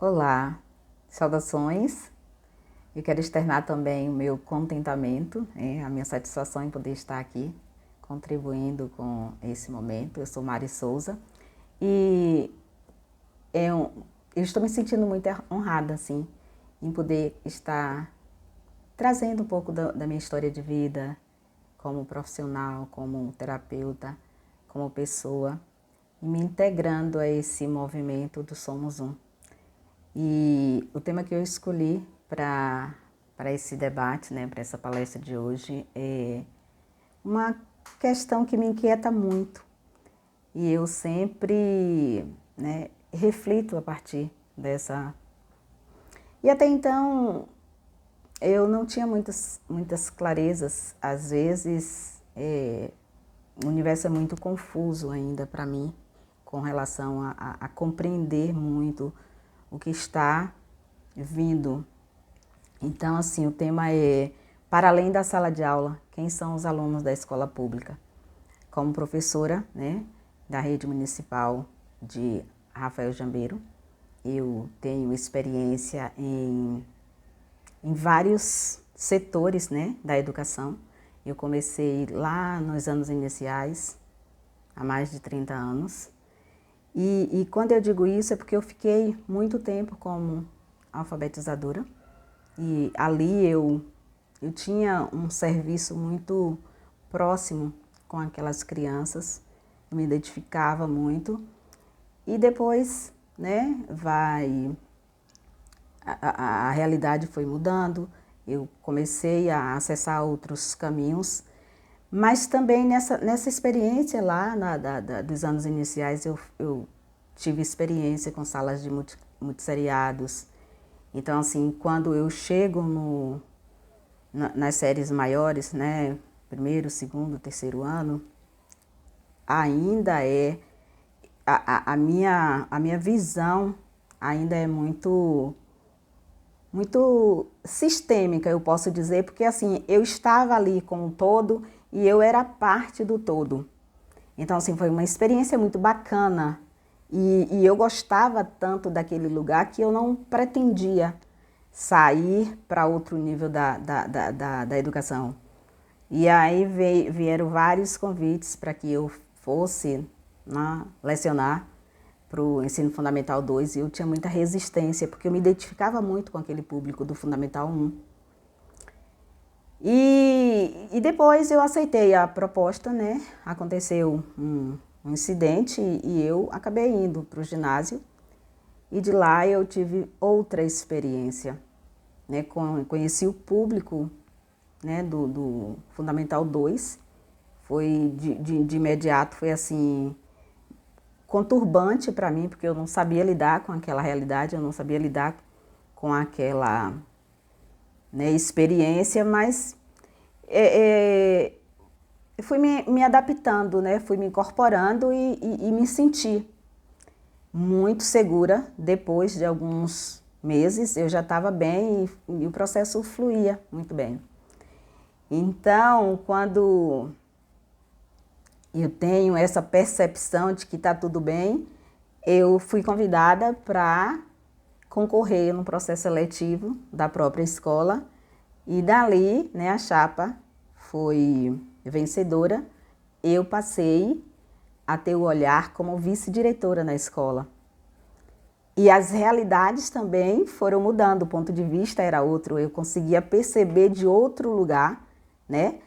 Olá, saudações. Eu quero externar também o meu contentamento, a minha satisfação em poder estar aqui contribuindo com esse momento. Eu sou Mari Souza e eu estou me sentindo muito honrada, assim, em poder estar trazendo um pouco da minha história de vida como profissional, como terapeuta, como pessoa e me integrando a esse movimento do Somos Um. E o tema que eu escolhi para esse debate, né, para essa palestra de hoje, é uma questão que me inquieta muito. E eu sempre, né, reflito a partir dessa. E até então eu não tinha muitas clarezas. Às vezes o universo é muito confuso ainda para mim com relação a compreender muito o que está vindo. Então, assim, o tema é para além da sala de aula, quem são os alunos da escola pública? Como professora, né, da rede municipal de Rafael Jambeiro, eu tenho experiência em vários setores, né, da educação. Eu comecei lá nos anos iniciais, há mais de 30 anos. E quando eu digo isso é porque eu fiquei muito tempo como alfabetizadora. E ali eu tinha um serviço muito próximo com aquelas crianças, eu me identificava muito. E depois, né, a realidade foi mudando, eu comecei a acessar outros caminhos, mas também nessa experiência lá dos anos iniciais eu tive experiência com salas de multisseriados. Então, assim, quando eu chego nas séries maiores, né, primeiro, segundo, terceiro ano, ainda a minha visão ainda é muito sistêmica, eu posso dizer, porque assim, eu estava ali com o todo e eu era parte do todo. Então, assim, foi uma experiência muito bacana e eu gostava tanto daquele lugar que eu não pretendia sair para outro nível da educação. E aí vieram vários convites para que eu fosse, né, lecionar para o Ensino Fundamental 2 e eu tinha muita resistência, porque eu me identificava muito com aquele público do Fundamental 1. E depois eu aceitei a proposta, né? Aconteceu um incidente e eu acabei indo para o ginásio e de lá eu tive outra experiência, né? Conheci o público, né, do Fundamental 2, foi de imediato, foi assim, conturbante para mim, porque eu não sabia lidar com aquela realidade, eu não sabia lidar com aquela, né, experiência, mas fui me adaptando, né, fui me incorporando e me senti muito segura. Depois de alguns meses eu já estava bem e o processo fluía muito bem. Então, quando eu tenho essa percepção de que está tudo bem, eu fui convidada para concorrer no processo seletivo da própria escola e dali, né, a chapa foi vencedora. Eu passei a ter o olhar como vice-diretora na escola. E as realidades também foram mudando, o ponto de vista era outro, eu conseguia perceber de outro lugar, né,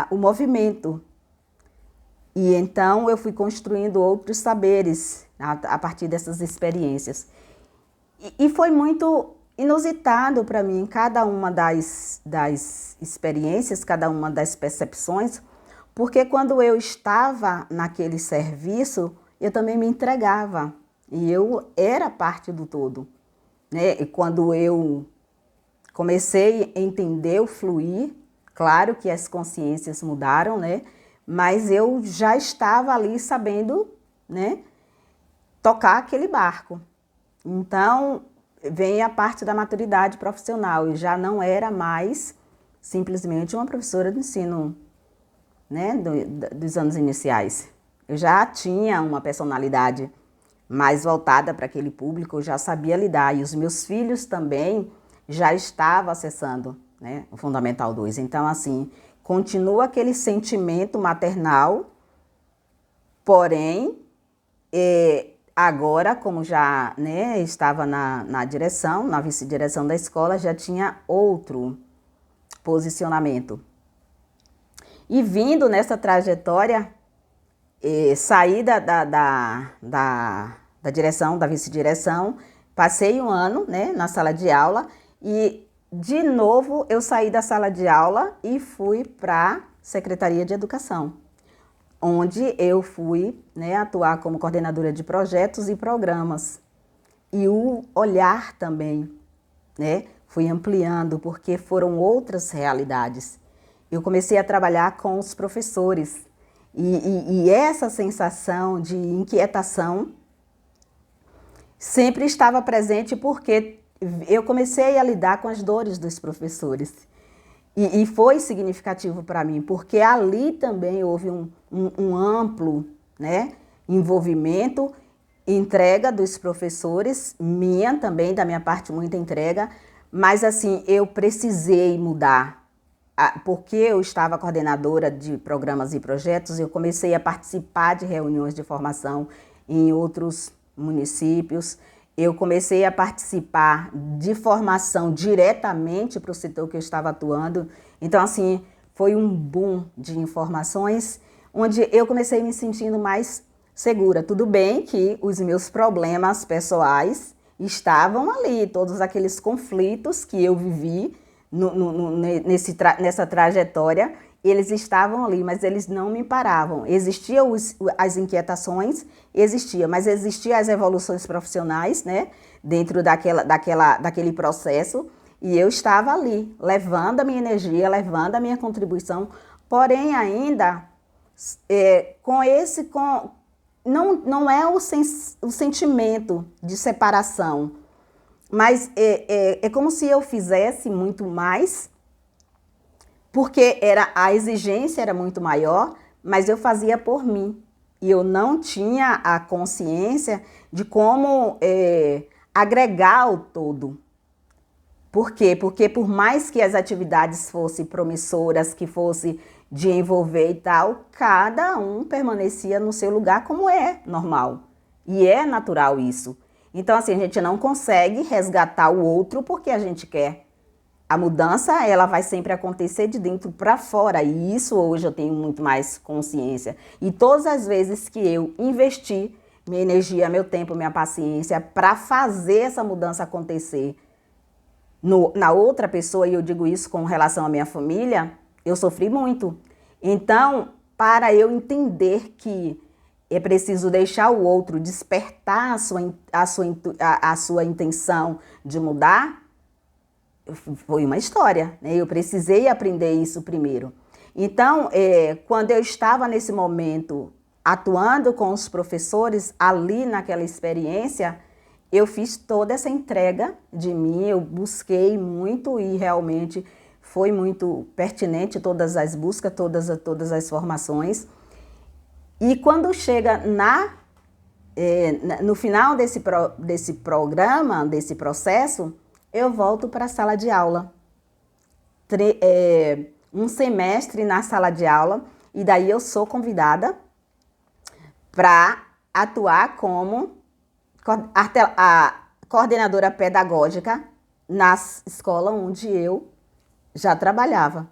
o movimento. E então eu fui construindo outros saberes a partir dessas experiências. E foi muito inusitado para mim cada uma das experiências, cada uma das percepções, porque quando eu estava naquele serviço, eu também me entregava e eu era parte do todo, né? E quando eu comecei a entender o fluir, claro que as consciências mudaram, né? Mas eu já estava ali sabendo, né, tocar aquele barco. Então, vem a parte da maturidade profissional. Eu já não era mais simplesmente uma professora de ensino, né, dos anos iniciais. Eu já tinha uma personalidade mais voltada para aquele público, eu já sabia lidar. E os meus filhos também já estavam acessando, né, o Fundamental 2. Então, assim, continua aquele sentimento maternal, porém, agora, como já, né, estava na direção, na vice-direção da escola, já tinha outro posicionamento. E vindo nessa trajetória, saí da direção, da vice-direção, passei um ano, né, na sala de aula e, de novo, eu saí da sala de aula e fui para a Secretaria de Educação, onde eu fui, né, atuar como coordenadora de projetos e programas. E o olhar também, né, fui ampliando, porque foram outras realidades. Eu comecei a trabalhar com os professores e essa sensação de inquietação sempre estava presente porque eu comecei a lidar com as dores dos professores. E foi significativo para mim, porque ali também houve um amplo, né, envolvimento, entrega dos professores, minha também, da minha parte, muita entrega, mas assim, eu precisei mudar. Porque eu estava coordenadora de programas e projetos, eu comecei a participar de reuniões de formação em outros municípios, eu comecei a participar de formação diretamente para o setor que eu estava atuando. Então, assim, foi um boom de informações, onde eu comecei me sentindo mais segura. Tudo bem que os meus problemas pessoais estavam ali, todos aqueles conflitos que eu vivi nessa trajetória, eles estavam ali, mas eles não me paravam. Existiam as inquietações, mas existiam as evoluções profissionais, né, dentro daquele processo, e eu estava ali, levando a minha energia, levando a minha contribuição, porém ainda não é o sentimento de separação, mas é como se eu fizesse muito mais, porque a exigência era muito maior, mas eu fazia por mim. E eu não tinha a consciência de como agregar o todo. Por quê? Porque por mais que as atividades fossem promissoras, que fosse de envolver e tal, cada um permanecia no seu lugar, como é normal. E é natural isso. Então, assim, a gente não consegue resgatar o outro porque a gente quer. A mudança, ela vai sempre acontecer de dentro para fora. E isso hoje eu tenho muito mais consciência. E todas as vezes que eu investi minha energia, meu tempo, minha paciência para fazer essa mudança acontecer na outra pessoa, e eu digo isso com relação à minha família, eu sofri muito. Então, para eu entender que é preciso deixar o outro despertar a sua intenção de mudar, foi uma história, né? Eu precisei aprender isso primeiro. Então, quando eu estava nesse momento atuando com os professores ali naquela experiência, eu fiz toda essa entrega de mim, eu busquei muito e realmente foi muito pertinente todas as buscas, todas as formações. E quando chega no final desse programa, desse processo, eu volto para a sala de aula. Um semestre na sala de aula, e daí eu sou convidada para atuar como a coordenadora pedagógica na escola onde eu já trabalhava.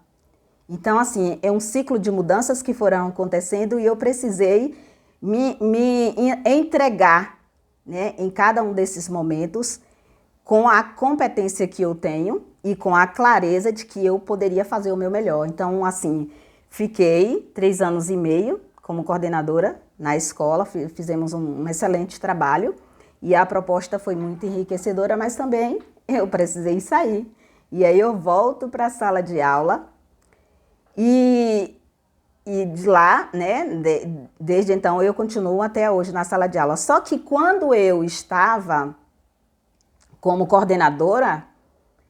Então, assim, é um ciclo de mudanças que foram acontecendo e eu precisei me entregar, né, em cada um desses momentos com a competência que eu tenho e com a clareza de que eu poderia fazer o meu melhor. Então, assim, fiquei 3 anos e meio como coordenadora na escola, fizemos um excelente trabalho e a proposta foi muito enriquecedora, mas também eu precisei sair. E aí eu volto para a sala de aula e de lá, né, desde então eu continuo até hoje na sala de aula. Só que quando eu estava como coordenadora,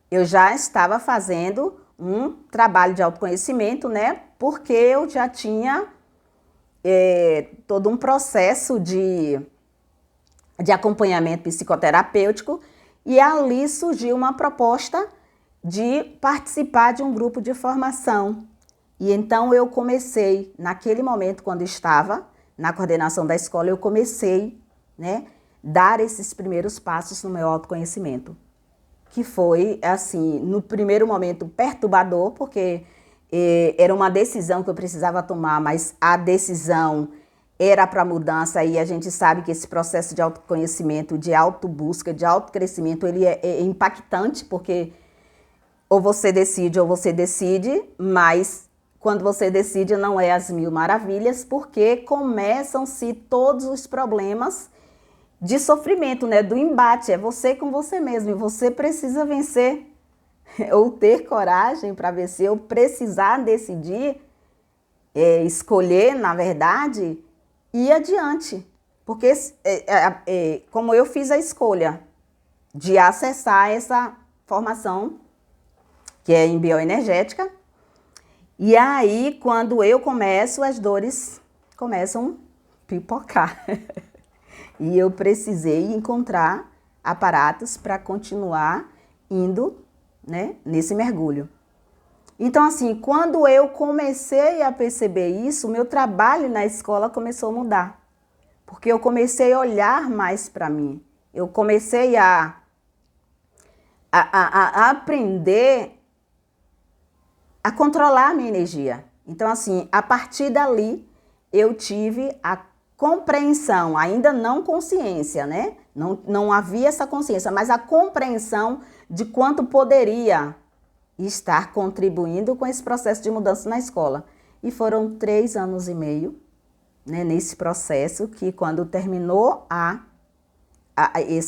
eu já estava fazendo um trabalho de autoconhecimento, né, porque eu já tinha todo um processo de de acompanhamento psicoterapêutico, e ali surgiu uma proposta de participar de um grupo de formação. E então eu comecei, naquele momento, quando estava na coordenação da escola, eu comecei, né, dar esses primeiros passos no meu autoconhecimento, que foi, assim, no primeiro momento perturbador, porque era uma decisão que eu precisava tomar, mas a decisão era para mudança, e a gente sabe que esse processo de autoconhecimento, de autobusca, de autocrescimento, ele é impactante, porque ou você decide, mas quando você decide não é as mil maravilhas, porque começam-se todos os problemas de sofrimento, né? Do embate, é você com você mesmo, e você precisa vencer, ou ter coragem para vencer, ou precisar decidir, escolher, na verdade, ir adiante. Porque como eu fiz a escolha de acessar essa formação, que é em bioenergética, e aí quando eu começo, as dores começam a pipocar. E eu precisei encontrar aparatos para continuar indo, né, nesse mergulho. Então, assim, quando eu comecei a perceber isso, o meu trabalho na escola começou a mudar. Porque eu comecei a olhar mais para mim. Eu comecei a aprender a controlar a minha energia. Então, assim, a partir dali, eu tive a compreensão, ainda não consciência, né? Não havia essa consciência, mas a compreensão de quanto poderia estar contribuindo com esse processo de mudança na escola. E foram 3 anos e meio, né, nesse processo, que quando terminou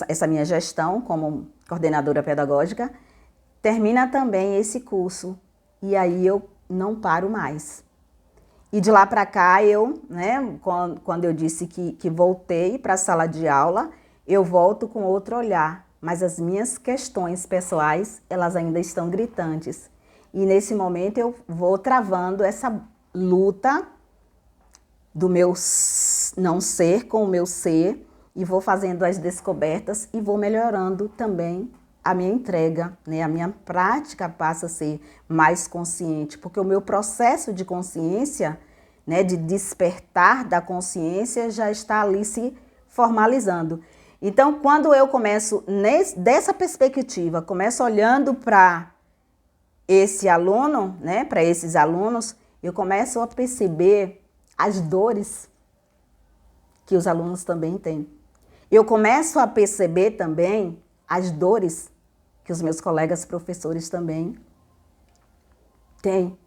essa minha gestão como coordenadora pedagógica, termina também esse curso. E aí eu não paro mais. E de lá para cá, né, quando eu disse que voltei para a sala de aula, eu volto com outro olhar. Mas as minhas questões pessoais, elas ainda estão gritantes. E nesse momento eu vou travando essa luta do meu não ser com o meu ser, e vou fazendo as descobertas e vou melhorando também a minha entrega, né? A minha prática passa a ser mais consciente, porque o meu processo de consciência, né, de despertar da consciência, já está ali se formalizando. Então, quando eu começo dessa perspectiva, começo olhando para esse aluno, né, para esses alunos, eu começo a perceber as dores que os alunos também têm. Eu começo a perceber também as dores que os meus colegas professores também têm.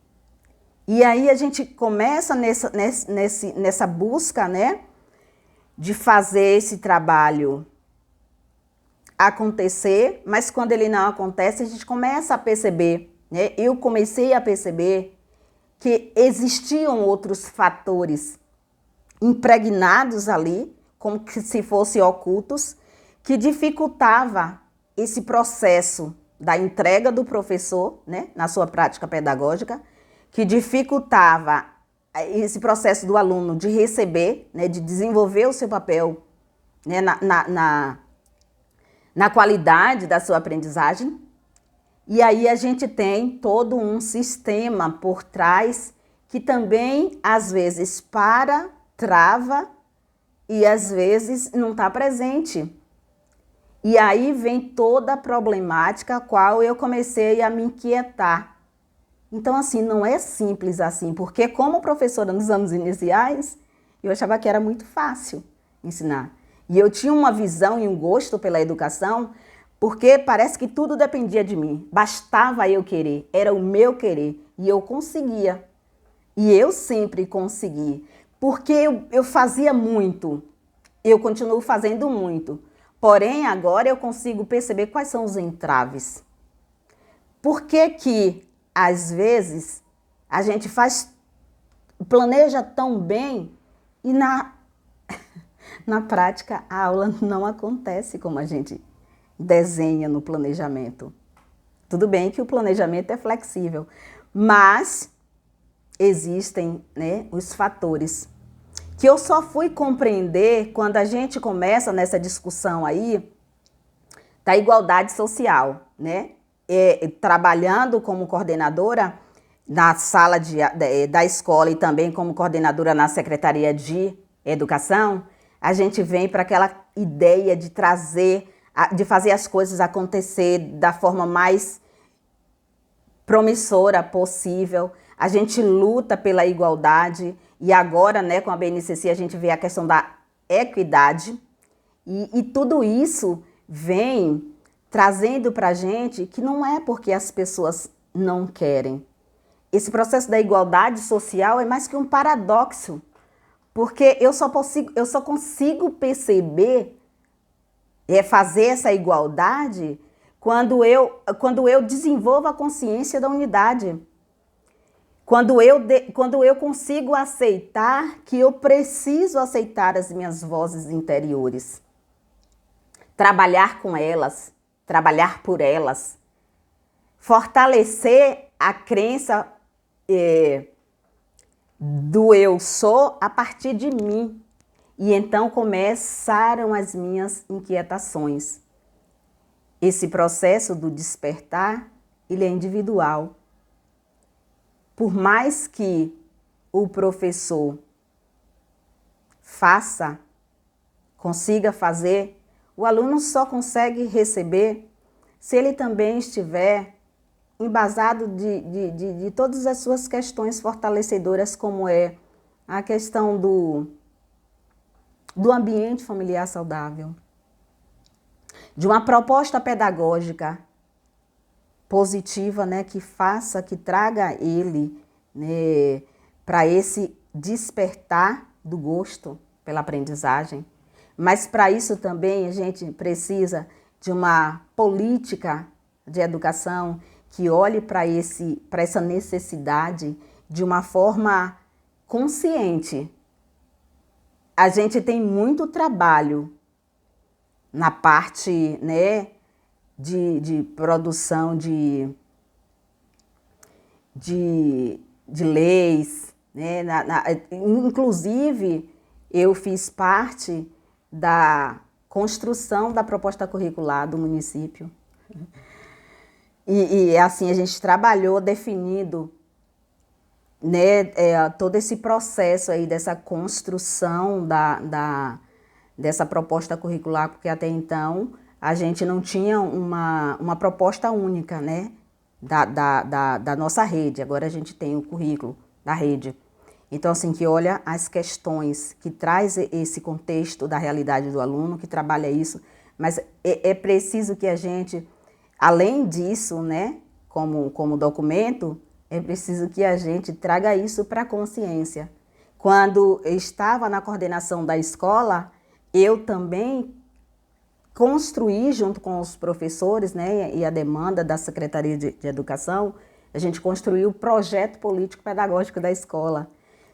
E aí a gente começa nessa busca, né, de fazer esse trabalho acontecer, mas quando ele não acontece, a gente começa a perceber, né? Eu comecei a perceber que existiam outros fatores impregnados ali, como se fossem ocultos, que dificultava esse processo da entrega do professor, né, na sua prática pedagógica, que dificultava esse processo do aluno de receber, né, de desenvolver o seu papel, né, na qualidade da sua aprendizagem. E aí a gente tem todo um sistema por trás que também, às vezes, trava e, às vezes, não está presente. E aí vem toda a problemática a qual eu comecei a me inquietar. Então, assim, não é simples assim, porque como professora nos anos iniciais, eu achava que era muito fácil ensinar. E eu tinha uma visão e um gosto pela educação, porque parece que tudo dependia de mim. Bastava eu querer, era o meu querer, e eu conseguia. E eu sempre consegui, porque eu fazia muito, eu continuo fazendo muito. Porém, agora eu consigo perceber quais são os entraves. Por que às vezes, a gente planeja tão bem e na prática a aula não acontece como a gente desenha no planejamento. Tudo bem que o planejamento é flexível, mas existem, né, os fatores. que eu só fui compreender quando a gente começa nessa discussão aí da igualdade social, né? Trabalhando como coordenadora na sala da escola e também como coordenadora na Secretaria de Educação, a gente vem para aquela ideia de trazer, de fazer as coisas acontecer da forma mais promissora possível. A gente luta pela igualdade e agora, né, com a BNCC, a gente vê a questão da equidade e tudo isso vem trazendo para a gente que não é porque as pessoas não querem. Esse processo da igualdade social é mais que um paradoxo, porque eu só consigo perceber, fazer essa igualdade quando eu desenvolvo a consciência da unidade. Quando eu consigo aceitar que eu preciso aceitar as minhas vozes interiores. Trabalhar com elas, trabalhar por elas. Fortalecer a crença do eu sou a partir de mim. E então começaram as minhas inquietações. Esse processo do despertar, ele é individual. Por mais que o professor consiga fazer, o aluno só consegue receber se ele também estiver embasado de todas as suas questões fortalecedoras, como é a questão do ambiente familiar saudável, de uma proposta pedagógica positiva, né, que traga ele, né, para esse despertar do gosto pela aprendizagem. Mas para isso também a gente precisa de uma política de educação que olhe para essa necessidade de uma forma consciente. A gente tem muito trabalho na parte, né, de produção de leis, né? Inclusive, eu fiz parte da construção da proposta curricular do município. E assim, a gente trabalhou definindo, né, todo esse processo aí dessa construção dessa proposta curricular, porque até então a gente não tinha uma proposta única, né, da nossa rede. Agora a gente tem o currículo da rede. Então, assim, que olha as questões, que traz esse contexto da realidade do aluno, que trabalha isso, mas é preciso que a gente, além disso, né, como documento, é preciso que a gente traga isso para a consciência. Quando eu estava na coordenação da escola, eu também construí, junto com os professores, né, e a demanda da Secretaria de Educação, a gente construiu o projeto político-pedagógico da escola.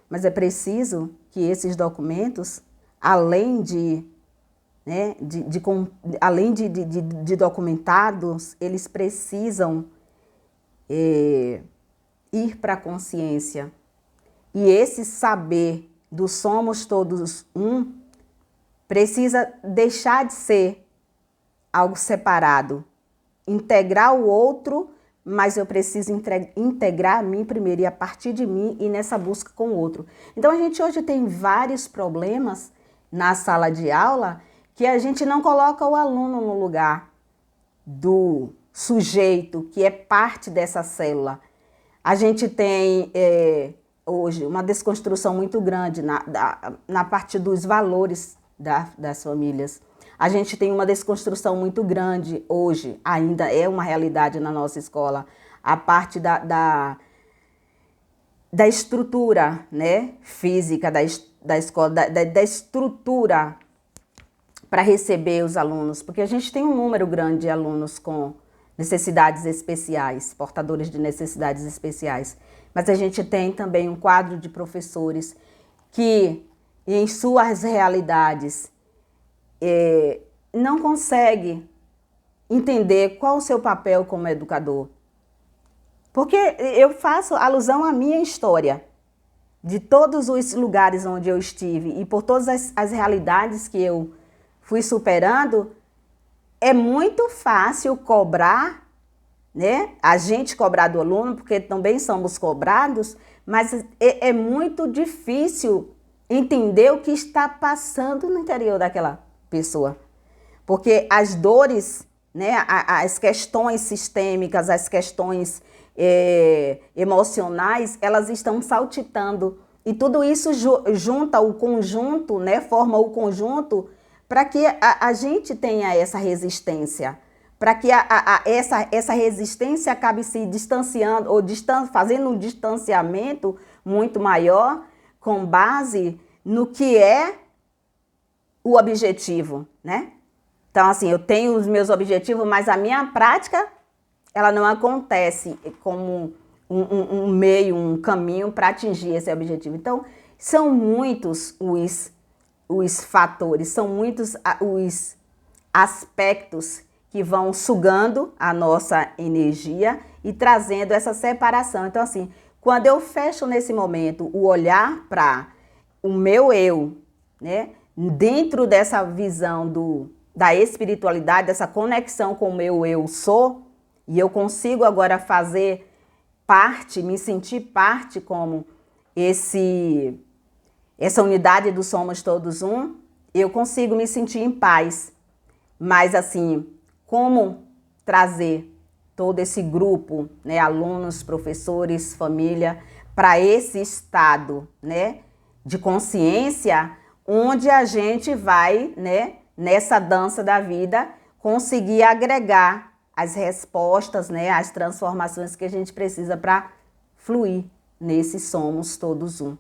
Mas é preciso que esses documentos, além de documentados, eles precisam ir para a consciência. E esse saber do somos todos um precisa deixar de ser algo separado, integrar o outro, mas eu preciso integrar a mim primeiro e a partir de mim e nessa busca com o outro. Então a gente hoje tem vários problemas na sala de aula que a gente não coloca o aluno no lugar do sujeito que é parte dessa célula. A gente tem hoje uma desconstrução muito grande na parte dos valores das famílias. A gente tem uma desconstrução muito grande hoje, ainda é uma realidade na nossa escola, a parte da estrutura, né, física da escola, da estrutura para receber os alunos, porque a gente tem um número grande de alunos com necessidades especiais, portadores de necessidades especiais, mas a gente tem também um quadro de professores que, em suas realidades, não consegue entender qual o seu papel como educador. Porque eu faço alusão à minha história. de todos os lugares onde eu estive e por todas as realidades que eu fui superando, é muito fácil cobrar, né? A gente cobrar do aluno, porque também somos cobrados, mas é muito difícil entender o que está passando no interior daquela pessoa. Porque as dores, né, as questões sistêmicas, as questões emocionais, elas estão saltitando. E tudo isso junta o conjunto, né, forma o conjunto para que a gente tenha essa resistência. Para que essa resistência acabe se distanciando ou fazendo um distanciamento muito maior com base no que é o objetivo, né? Então, assim, eu tenho os meus objetivos, mas a minha prática, ela não acontece como um meio, um caminho para atingir esse objetivo. Então, são muitos os fatores, são muitos os aspectos que vão sugando a nossa energia e trazendo essa separação. Então, assim, quando eu fecho nesse momento o olhar para o meu eu, né, dentro dessa visão da espiritualidade, dessa conexão com o meu eu sou, e eu consigo agora fazer parte, me sentir parte como essa unidade do somos todos um, eu consigo me sentir em paz. Mas assim, como trazer todo esse grupo, né, alunos, professores, família, para esse estado, né, de consciência, onde a gente vai, né, nessa dança da vida, conseguir agregar as respostas, né, as transformações que a gente precisa para fluir nesse somos todos um.